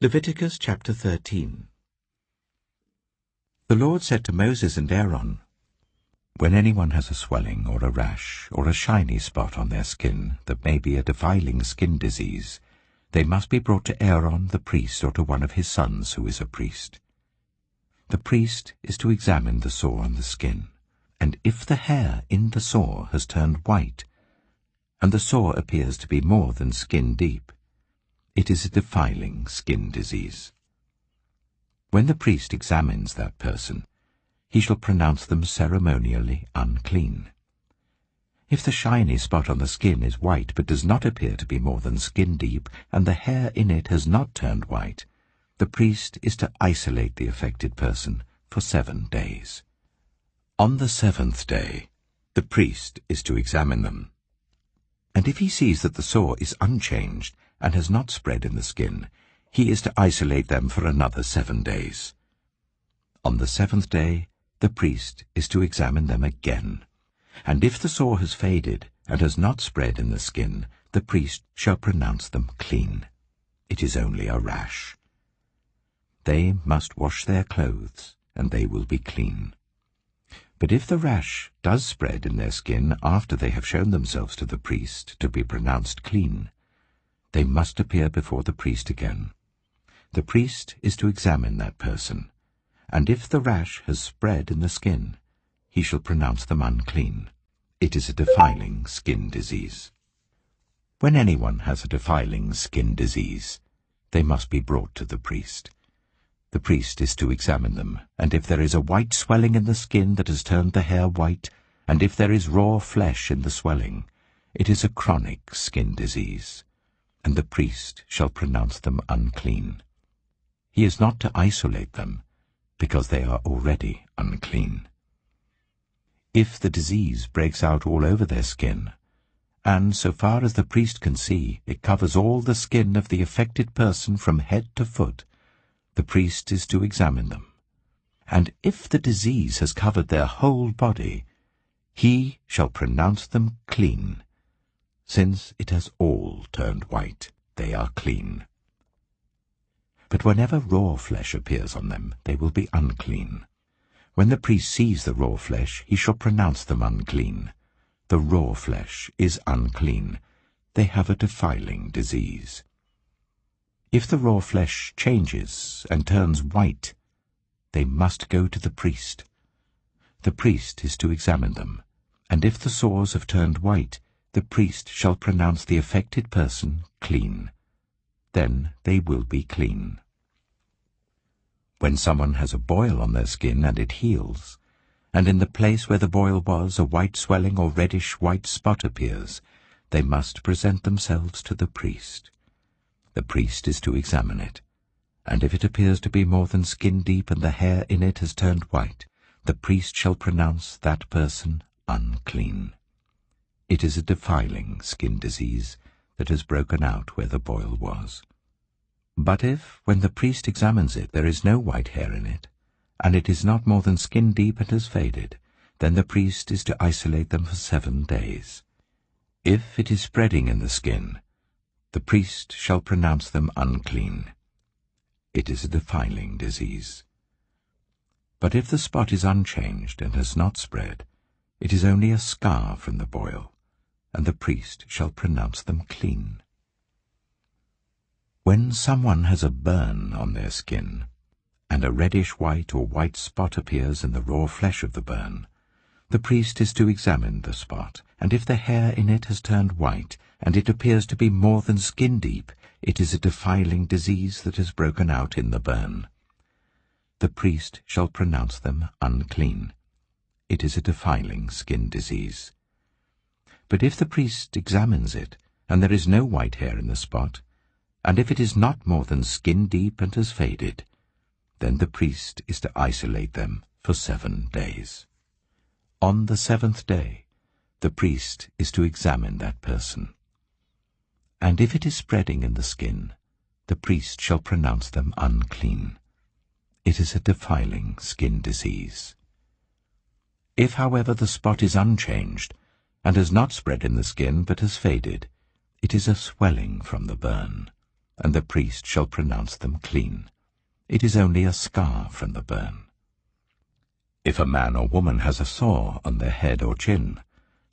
Leviticus chapter 13. The Lord said to Moses and Aaron, "When anyone has a swelling or a rash or a shiny spot on their skin that may be a defiling skin disease, they must be brought to Aaron the priest or to one of his sons who is a priest. The priest is to examine the sore on the skin, and if the hair in the sore has turned white, and the sore appears to be more than skin deep, it is a defiling skin disease. When the priest examines that person, he shall pronounce them ceremonially unclean. If the shiny spot on the skin is white but does not appear to be more than skin deep, and the hair in it has not turned white, the priest is to isolate the affected person for 7 days. On the 7th day, the priest is to examine them. And if he sees that the sore is unchanged and has not spread in the skin, he is to isolate them for another 7 days. On the 7th day, the priest is to examine them again. And if the sore has faded and has not spread in the skin, the priest shall pronounce them clean. It is only a rash. They must wash their clothes, and they will be clean. But if the rash does spread in their skin after they have shown themselves to the priest to be pronounced clean, they must appear before the priest again. The priest is to examine that person, and if the rash has spread in the skin, he shall pronounce them unclean. It is a defiling skin disease. When anyone has a defiling skin disease, they must be brought to the priest. The priest is to examine them, and if there is a white swelling in the skin that has turned the hair white, and if there is raw flesh in the swelling, it is a chronic skin disease, and the priest shall pronounce them unclean. He is not to isolate them, because they are already unclean. If the disease breaks out all over their skin, and so far as the priest can see, it covers all the skin of the affected person from head to foot, the priest is to examine them. And if the disease has covered their whole body, he shall pronounce them clean. Since it has all turned white, they are clean. But whenever raw flesh appears on them, they will be unclean. When the priest sees the raw flesh, he shall pronounce them unclean. The raw flesh is unclean. They have a defiling disease. If the raw flesh changes and turns white, they must go to the priest. The priest is to examine them, and if the sores have turned white, the priest shall pronounce the affected person clean. Then they will be clean. When someone has a boil on their skin and it heals, and in the place where the boil was a white swelling or reddish-white spot appears, they must present themselves to the priest. The priest is to examine it, and if it appears to be more than skin deep and the hair in it has turned white, the priest shall pronounce that person unclean. It is a defiling skin disease that has broken out where the boil was. But if, when the priest examines it, there is no white hair in it, and it is not more than skin deep and has faded, then the priest is to isolate them for 7 days. If it is spreading in the skin, the priest shall pronounce them unclean. It is a defiling disease. But if the spot is unchanged and has not spread, it is only a scar from the boil, and the priest shall pronounce them clean. When someone has a burn on their skin, and a reddish-white or white spot appears in the raw flesh of the burn, the priest is to examine the spot, and if the hair in it has turned white, and it appears to be more than skin deep, it is a defiling disease that has broken out in the burn. The priest shall pronounce them unclean. It is a defiling skin disease. But if the priest examines it, and there is no white hair in the spot, and if it is not more than skin deep and has faded, then the priest is to isolate them for 7 days. On the 7th day, the priest is to examine that person. And if it is spreading in the skin, the priest shall pronounce them unclean. It is a defiling skin disease. If, however, the spot is unchanged, and has not spread in the skin but has faded, it is a swelling from the burn. and the priest shall pronounce them clean. It is only a scar from the burn. If a man or woman has a sore on their head or chin,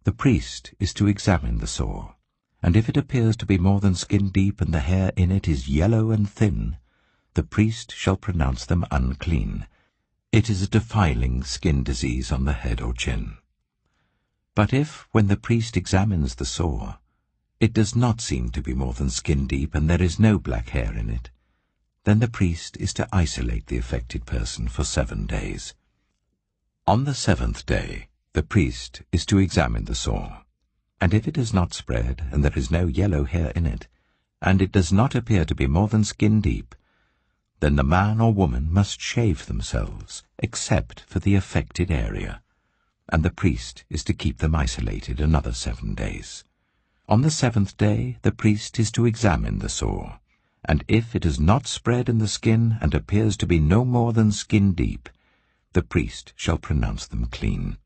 the priest is to examine the sore, and if it appears to be more than skin deep and the hair in it is yellow and thin, the priest shall pronounce them unclean. It is a defiling skin disease on the head or chin. But if, when the priest examines the sore, it does not seem to be more than skin deep and there is no black hair in it, then the priest is to isolate the affected person for 7 days. On the 7th day, the priest is to examine the sore, and if it has not spread and there is no yellow hair in it, and it does not appear to be more than skin deep, then the man or woman must shave themselves, except for the affected area, and the priest is to keep them isolated another 7 days. On the 7th day, the priest is to examine the sore, and if it has not spread in the skin and appears to be no more than skin deep, the priest shall pronounce them clean.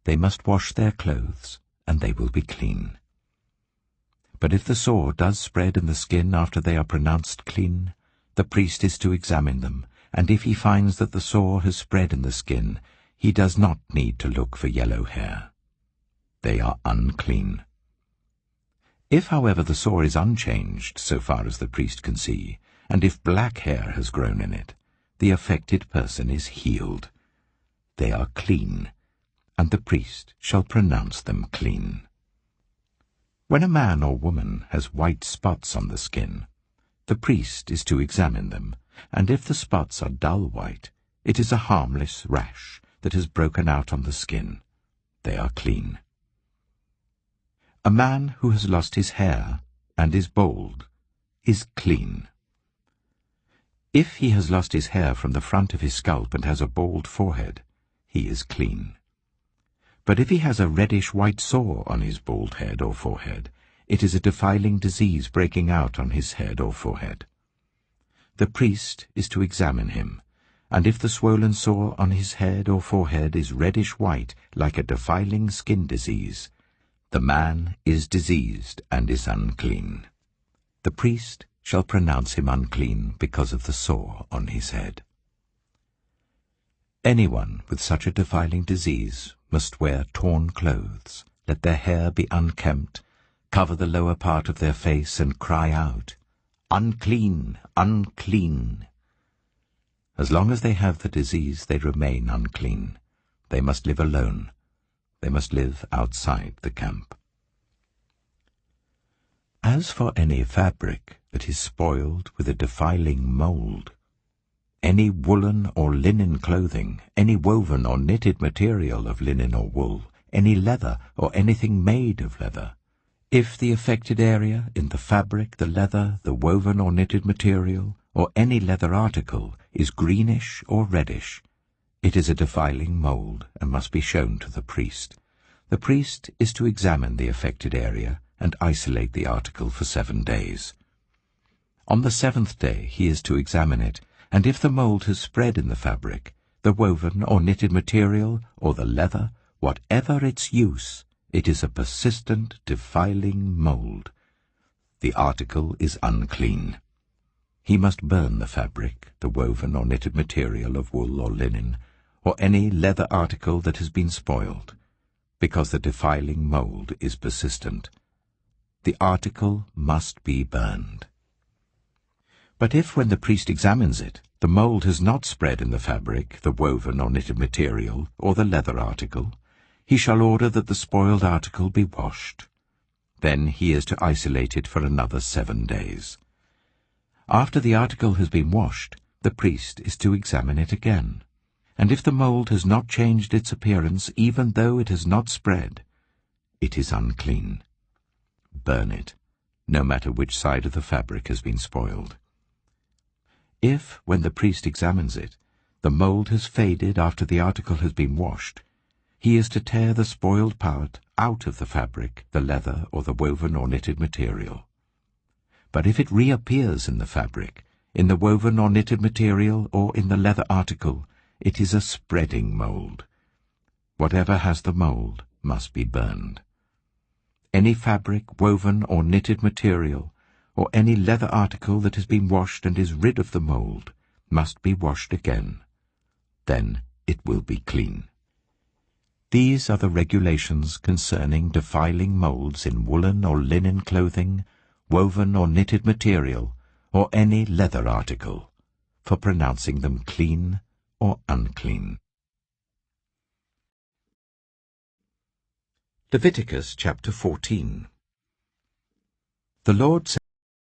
They must wash their clothes, and they will be clean. But if the sore does spread in the skin after they are pronounced clean, the priest is to examine them, and if he finds that the sore has spread in the skin, he does not need to look for yellow hair. They are unclean. If, however, the sore is unchanged so far as the priest can see, and if black hair has grown in it, the affected person is healed. They are clean, and the priest shall pronounce them clean. When a man or woman has white spots on the skin, the priest is to examine them, and if the spots are dull white, it is a harmless rash that has broken out on the skin. They are clean. A man who has lost his hair and is bald is clean. If he has lost his hair from the front of his scalp and has a bald forehead, he is clean. But if he has a reddish-white sore on his bald head or forehead, it is a defiling disease breaking out on his head or forehead. The priest is to examine him, and if the swollen sore on his head or forehead is reddish-white like a defiling skin disease, the man is diseased and is unclean. The priest shall pronounce him unclean because of the sore on his head. Anyone with such a defiling disease must wear torn clothes, let their hair be unkempt, cover the lower part of their face, and cry out, "Unclean, unclean!" As long as they have the disease, they remain unclean. They must live alone. They must live outside the camp. As for any fabric that is spoiled with a defiling mold, any woolen or linen clothing, any woven or knitted material of linen or wool, any leather or anything made of leather, if the affected area in the fabric, the leather, the woven or knitted material, or any leather article is greenish or reddish, it is a defiling mold and must be shown to the priest. The priest is to examine the affected area and isolate the article for 7 days. On the 7th day he is to examine it, and if the mold has spread in the fabric, the woven or knitted material, or the leather, whatever its use, it is a persistent, defiling mold. The article is unclean. He must burn the fabric, the woven or knitted material of wool or linen, or any leather article that has been spoiled, because the defiling mold is persistent. The article must be burned. But if, when the priest examines it, the mold has not spread in the fabric, the woven or knitted material, or the leather article, he shall order that the spoiled article be washed. Then he is to isolate it for another 7 days. After the article has been washed, the priest is to examine it again, and if the mold has not changed its appearance, even though it has not spread, it is unclean. Burn it, no matter which side of the fabric has been spoiled. If, when the priest examines it, the mold has faded after the article has been washed, he is to tear the spoiled part out of the fabric, the leather, or the woven or knitted material. But if it reappears in the fabric, in the woven or knitted material, or in the leather article, it is a spreading mold. Whatever has the mold must be burned. Any fabric, woven or knitted material, or any leather article that has been washed and is rid of the mold, must be washed again. Then it will be clean. These are the regulations concerning defiling molds in woolen or linen clothing, woven or knitted material, or any leather article, for pronouncing them clean or unclean. Leviticus chapter 14. The Lord